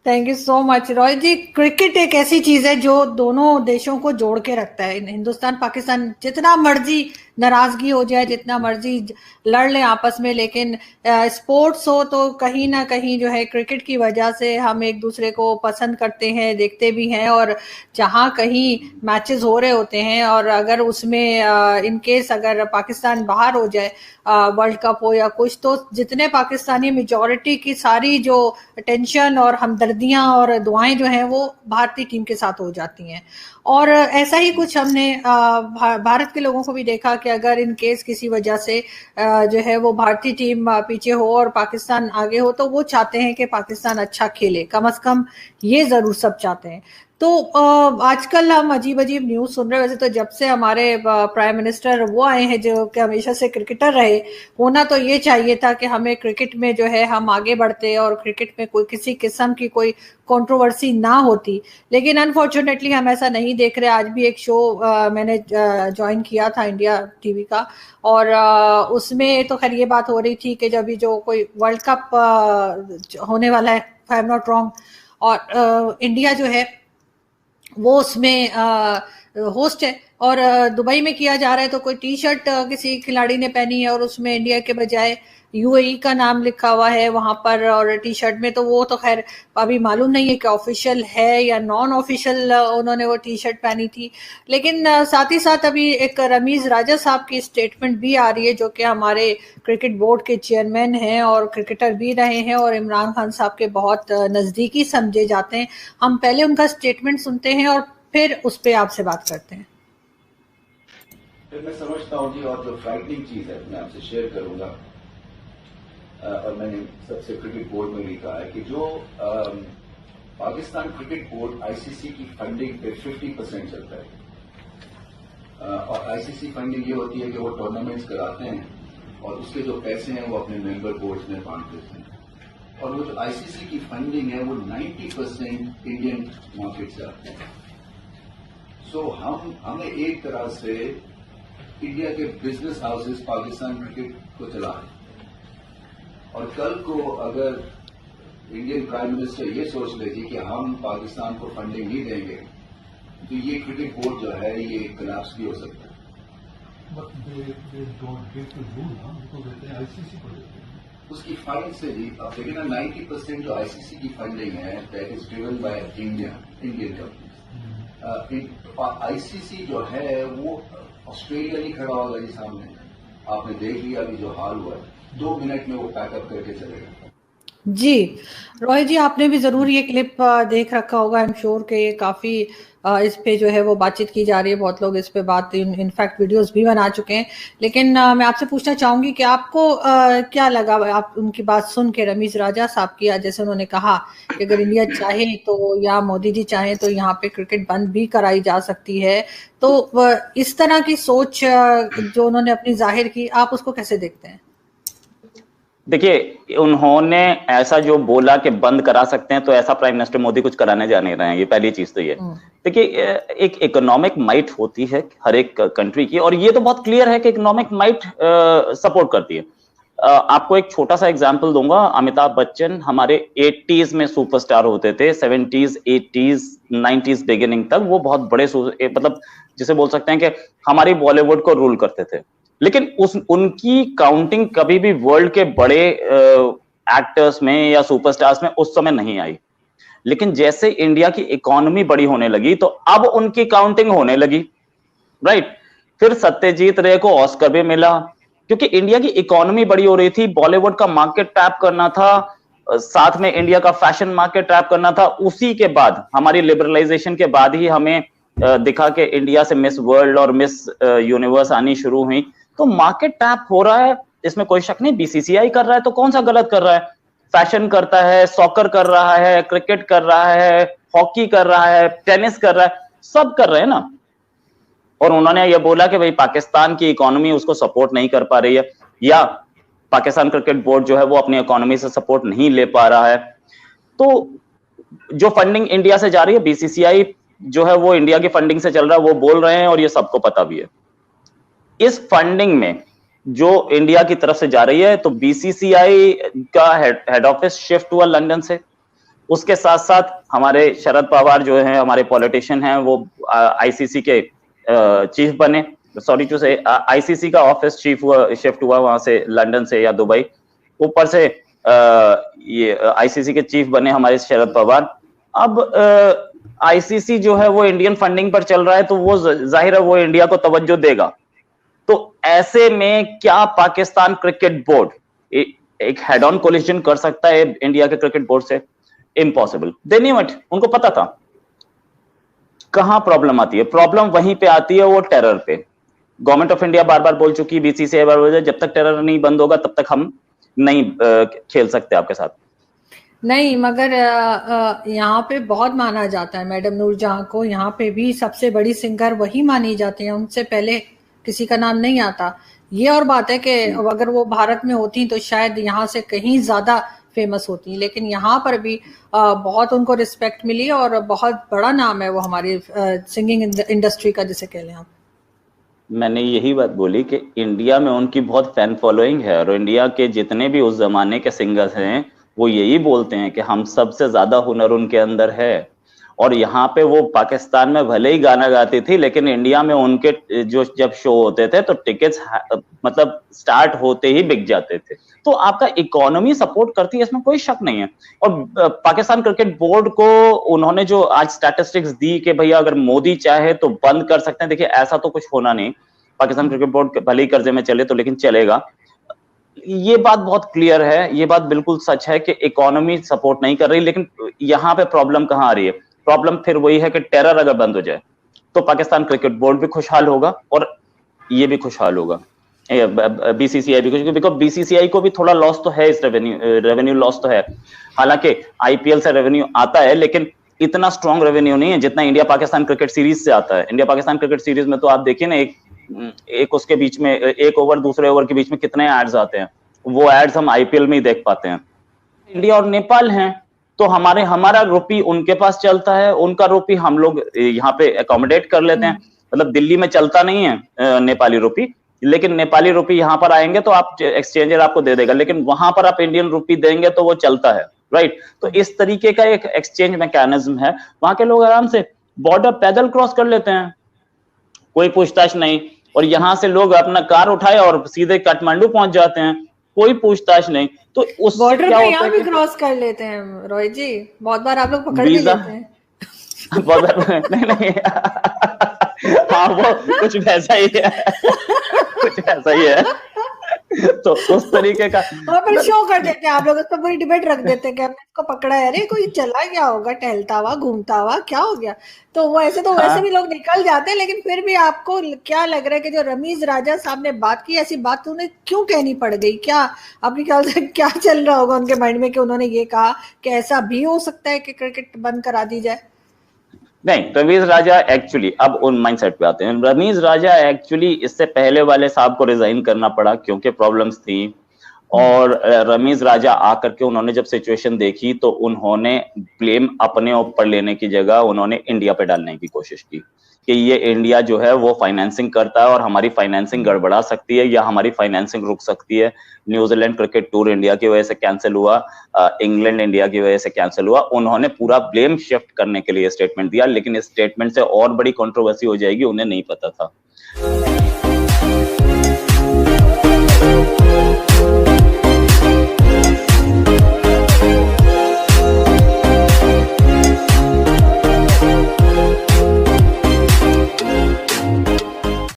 Thank you so much Roy ji. Cricket एक ऐसी चीज है जो दोनों देशों को जोड़ के रखता है। हिंदुस्तान पाकिस्तान जितना मर्जी नाराजगी हो जाए, जितना मर्जी लड़ ले आपस में, लेकिन स्पोर्ट्स हो तो कहीं ना कहीं जो है क्रिकेट की वजह से हम एक दूसरे को पसंद करते हैं, देखते भी हैं। और जहां कहीं मैचेस हो रहे होते हैं और अगर उसमें इन केस अगर पाकिस्तान बाहर हो जाए, वर्ल्ड कप हो या कुछ, तो जितने पाकिस्तानी मेजॉरिटी की सारी जो टेंशन और हमदर्दियां और दुआएं जो हैं वो भारतीय टीम के साथ हो जाती हैं। और ऐसा ही कुछ हमने भारत के लोगों को भी देखा कि अगर इन केस किसी वजह से जो है वो भारतीय टीम पीछे हो और पाकिस्तान आगे हो, तो वो चाहते हैं कि पाकिस्तान अच्छा खेले, कम से कम ये जरूर सब चाहते हैं। तो आजकल हम अजीब अजीब न्यूज सुन रहे हैं। वैसे तो जब से हमारे प्राइम मिनिस्टर वो आए हैं जो कि हमेशा से क्रिकेटर रहे, होना तो ये चाहिए था कि हमें क्रिकेट में जो है हम आगे बढ़ते और क्रिकेट में कोई किसी किस्म की कोई कंट्रोवर्सी ना होती। लेकिन अनफॉर्चुनेटली हम ऐसा नहीं देख रहे। आज भी एक शो मैंने ज्वाइन किया था इंडिया टीवी का, और उसमें तो खैर ये बात हो रही थी कि जब भी जो कोई वर्ल्ड कप होने वाला है, if I am not wrong, और इंडिया जो है वो उसमें होस्ट है, और दुबई में किया जा रहा है। तो कोई टी शर्ट किसी खिलाड़ी ने पहनी है और उसमें इंडिया के बजाय यूएई का नाम लिखा हुआ है वहां पर, और टी शर्ट में। तो वो तो खैर अभी मालूम नहीं है कि ऑफिशियल है या नॉन ऑफिशियल उन्होंने वो टी शर्ट पहनी थी। लेकिन साथ ही साथ अभी एक रमीज राजा साहब की स्टेटमेंट भी आ रही है, जो कि हमारे क्रिकेट बोर्ड के चेयरमैन हैं और क्रिकेटर भी रहे हैं और इमरान खान साहब के बहुत नजदीकी समझे जाते हैं। हम पहले उनका स्टेटमेंट सुनते हैं और फिर उस पर आपसे बात करते हैं। फिर मैं समझता हूँ जी, और जो फ्राइटनिंग चीज है मैं आपसे शेयर करूंगा, और मैंने सबसे क्रिकेट बोर्ड में भी कहा है कि जो पाकिस्तान क्रिकेट बोर्ड आईसीसी की फंडिंग पे 50% चलता है, और आईसीसी फंडिंग ये होती है कि वो टूर्नामेंट्स कराते हैं और उसके जो पैसे हैं वो अपने मेंबर बोर्ड्स में बांट देते हैं, और वो जो आईसीसी की फंडिंग है वो 90% इंडियन मार्केट से आते हैं। सो हमें एक तरह से इंडिया के बिजनेस हाउसेस पाकिस्तान क्रिकेट को चला रहे हैं, और कल को अगर इंडियन प्राइम मिनिस्टर ये सोच ले जी कि हम पाकिस्तान को फंडिंग नहीं देंगे, तो ये क्रिकेट बोर्ड जो है ये कोलैप्स भी हो सकता है। उसकी फाइल से जी अब देखिए ना, 90% जो आईसीसी की फंडिंग है that is driven by Indian companies. ICC जो है वो ऑस्ट्रेलिया नहीं खड़ा होगा जी सामने। आपने देख लिया अभी जो हाल हुआ है, 2 मिनट में वो पैकअप करके चलेगा। जी रॉय जी, आपने भी जरूर ये क्लिप देख रखा होगा। आई एम श्योर कि ये काफी इस पे जो है वो बातचीत की जा रही है, बहुत लोग इस पे बात इनफैक्ट वीडियोस भी बना चुके हैं। लेकिन मैं आपसे पूछना चाहूंगी कि आपको क्या लगा आप उनकी बात सुन के, रमीज राजा साहब की, जैसे उन्होंने कहा कि अगर इंडिया चाहे तो या मोदी जी चाहे तो यहाँ पे क्रिकेट बंद भी कराई जा सकती है। तो इस तरह की सोच जो उन्होंने अपनी जाहिर की, आप उसको कैसे देखते हैं? देखिए, उन्होंने ऐसा जो बोला कि बंद करा सकते हैं, तो ऐसा प्राइम मिनिस्टर मोदी कुछ कराने जा नहीं रहे हैं। ये पहली चीज तो ये। देखिए, एक इकोनॉमिक माइट होती है हर एक कंट्री की, और ये तो बहुत क्लियर है कि इकोनॉमिक माइट सपोर्ट करती है। आपको एक छोटा सा एग्जांपल दूंगा। अमिताभ बच्चन हमारे 80s में सुपरस्टार होते थे, 70s 80s 90s बिगिनिंग तक वो बहुत बड़े मतलब जिसे बोल सकते हैं कि हमारी बॉलीवुड को रूल करते थे। लेकिन उनकी काउंटिंग कभी भी वर्ल्ड के बड़े एक्टर्स में या सुपरस्टार्स में उस समय नहीं आई। लेकिन जैसे इंडिया की इकोनॉमी बड़ी होने लगी तो अब उनकी काउंटिंग होने लगी, राइट। फिर सत्यजीत रे को ऑस्कर भी मिला क्योंकि इंडिया की इकोनॉमी बड़ी हो रही थी, बॉलीवुड का मार्केट टैप करना था, साथ में इंडिया का फैशन मार्केट टैप करना था। उसी के बाद हमारी लिबरलाइजेशन के बाद ही हमें दिखा कि इंडिया से मिस वर्ल्ड और मिस यूनिवर्स आनी शुरू हुई। तो मार्केट टैप हो रहा है, इसमें कोई शक नहीं। बीसीसीआई कर रहा है तो कौन सा गलत कर रहा है? फैशन करता है, सॉकर कर रहा है, क्रिकेट कर रहा है, हॉकी कर रहा है, टेनिस कर रहा है, सब कर रहे हैं ना। और उन्होंने ये बोला कि भाई पाकिस्तान की इकोनॉमी उसको सपोर्ट नहीं कर पा रही है, या पाकिस्तान क्रिकेट बोर्ड जो है वो अपनी इकोनॉमी से सपोर्ट नहीं ले पा रहा है। तो जो फंडिंग इंडिया से जा रही है, बीसीसीआई जो है वो इंडिया की फंडिंग से चल रहा है, वो बोल रहे हैं और ये सबको पता भी है। इस फंडिंग में जो इंडिया की तरफ से जा रही है, तो बीसीसीआई का हेड ऑफिस शिफ्ट हुआ लंदन से, उसके साथ साथ हमारे शरद पवार जो है, हमारे पॉलिटिशियन हैं, वो आईसीसी के चीफ बने, सॉरी टू से आईसीसी का ऑफिस शिफ्ट हुआ वहां से लंदन से या दुबई, ऊपर से ये आईसीसी के चीफ बने हमारे शरद पवार। अब आईसीसी जो है वो इंडियन फंडिंग पर चल रहा है, तो वो जाहिर है वो इंडिया को तवज्जो देगा। तो ऐसे में क्या पाकिस्तान क्रिकेट बोर्ड एक हेड ऑन कोलिजन कर सकता है इंडिया के क्रिकेट बोर्ड से? इम्पॉसिबल। दे न्यू इट, उनको पता था। कहां प्रॉब्लम आती है? प्रॉब्लम वहीं पे आती है, वो टेरर पे। गवर्नमेंट ऑफ इंडिया बार बार बोल चुकी, बीसीसीआई बार बोल, जब तक टेरर नहीं बंद होगा तब तक हम नहीं खेल सकते आपके साथ। नहीं, मगर यहाँ पे बहुत माना जाता है मैडम नूरजहां को, यहाँ पे भी सबसे बड़ी सिंगर वही मानी जाती है, उनसे पहले किसी का नाम नहीं आता। ये और बात है कि अगर वो भारत में होती तो शायद यहाँ से कहीं ज्यादा फेमस होती, लेकिन यहाँ पर भी बहुत उनको रिस्पेक्ट मिली और बहुत बड़ा नाम है वो हमारी सिंगिंग इंडस्ट्री का, जिसे कह लें आप। मैंने यही बात बोली कि इंडिया में उनकी बहुत फैन फॉलोइंग है, और इंडिया के जितने भी उस जमाने के सिंगर्स हैं वो यही बोलते हैं कि हम सबसे ज्यादा हुनर उनके अंदर है। और यहाँ पे वो पाकिस्तान में भले ही गाना गाती थी, लेकिन इंडिया में उनके जो जब शो होते थे तो टिकट्स मतलब स्टार्ट होते ही बिक जाते थे। तो आपका इकोनॉमी सपोर्ट करती है, इसमें कोई शक नहीं है। और पाकिस्तान क्रिकेट बोर्ड को उन्होंने जो आज स्टैटिस्टिक्स दी कि भैया अगर मोदी चाहे तो बंद कर सकते हैं, देखिए ऐसा तो कुछ होना नहीं। पाकिस्तान क्रिकेट बोर्ड भले ही कर्जे में चले तो लेकिन चलेगा, ये बात बहुत क्लियर है, ये बात बिल्कुल सच है कि इकोनॉमी सपोर्ट नहीं कर रही। लेकिन यहाँ पे प्रॉब्लम कहाँ आ रही है? प्रॉब्लम फिर वही है कि टेरर अगर बंद हो जाए तो पाकिस्तान क्रिकेट बोर्ड भी खुशहाल होगा और ये भी खुशहाल होगा, बीसीसीआई भी, बिकॉज बीसीसीआई को भी थोड़ा लॉस तो है, इस रेवेन्यू लॉस तो है। हालांकि आईपीएल से रेवेन्यू आता है, लेकिन इतना स्ट्रॉन्ग रेवेन्यू नहीं है जितना इंडिया पाकिस्तान क्रिकेट सीरीज से आता है। इंडिया पाकिस्तान क्रिकेट सीरीज में तो आप देखिए ना, एक उसके बीच में एक ओवर दूसरे ओवर के बीच में कितने एड्स आते हैं, वो एड्स हम आईपीएल में ही देख पाते हैं। इंडिया और नेपाल हैं तो हमारा रुपी उनके पास चलता है, उनका रुपी हम लोग यहाँ पे अकोमोडेट कर लेते हैं। मतलब दिल्ली में चलता नहीं है नेपाली रुपी, लेकिन नेपाली रुपी यहाँ पर आएंगे तो आप एक्सचेंजर आपको दे देगा, लेकिन वहां पर आप इंडियन रुपी देंगे तो वो चलता है, राइट। तो इस तरीके का एक एक्सचेंज मैकेनिज्म है। वहां के लोग आराम से बॉर्डर पैदल क्रॉस कर लेते हैं, कोई पूछताछ नहीं। और यहाँ से लोग अपना कार उठाए और सीधे काठमांडू पहुंच जाते हैं, कोई पूछताछ नहीं। तो उस बॉर्डर पे यहाँ भी क्रॉस कर लेते हैं रोहित जी, बहुत बार आप लोग पकड़ भी लेते हैं। नहीं हाँ, वो कुछ वैसा ही है, कुछ वैसा ही है। तो उस तरीके का और फिर शो कर देते हैं आप लोग, उस पर पूरी डिबेट रख देते हैं कि हमने इसको पकड़ा है, अरे कोई चला क्या होगा, टहलता हुआ घूमता हुआ क्या हो गया। तो वो ऐसे तो वैसे भी लोग निकल जाते हैं, लेकिन फिर भी आपको क्या लग रहा है कि जो रमीज राजा साहब ने बात की, ऐसी बात तो उन्हें क्यों कहनी पड़ गई? क्या आपके ख्याल से क्या चल रहा होगा उनके माइंड में कि उन्होंने ये कहा कि ऐसा भी हो सकता है कि क्रिकेट बंद करा दी जाए? नहीं, रमीज राजा एक्चुअली, अब उन माइंडसेट पे आते हैं। रमीज राजा एक्चुअली इससे पहले वाले साहब को रिजाइन करना पड़ा क्योंकि प्रॉब्लम्स थी, और रमीज राजा आकर के उन्होंने जब सिचुएशन देखी तो उन्होंने ब्लेम अपने ऊपर लेने की जगह उन्होंने इंडिया पे डालने की कोशिश की कि ये इंडिया जो है वो फाइनेंसिंग करता है और हमारी फाइनेंसिंग गड़बड़ा सकती है या हमारी फाइनेंसिंग रुक सकती है। न्यूजीलैंड क्रिकेट टूर इंडिया की वजह से कैंसिल हुआ, इंग्लैंड इंडिया की वजह से कैंसिल हुआ। उन्होंने पूरा ब्लेम शिफ्ट करने के लिए स्टेटमेंट दिया, लेकिन इस स्टेटमेंट से और बड़ी कंट्रोवर्सी हो जाएगी, उन्हें नहीं पता था।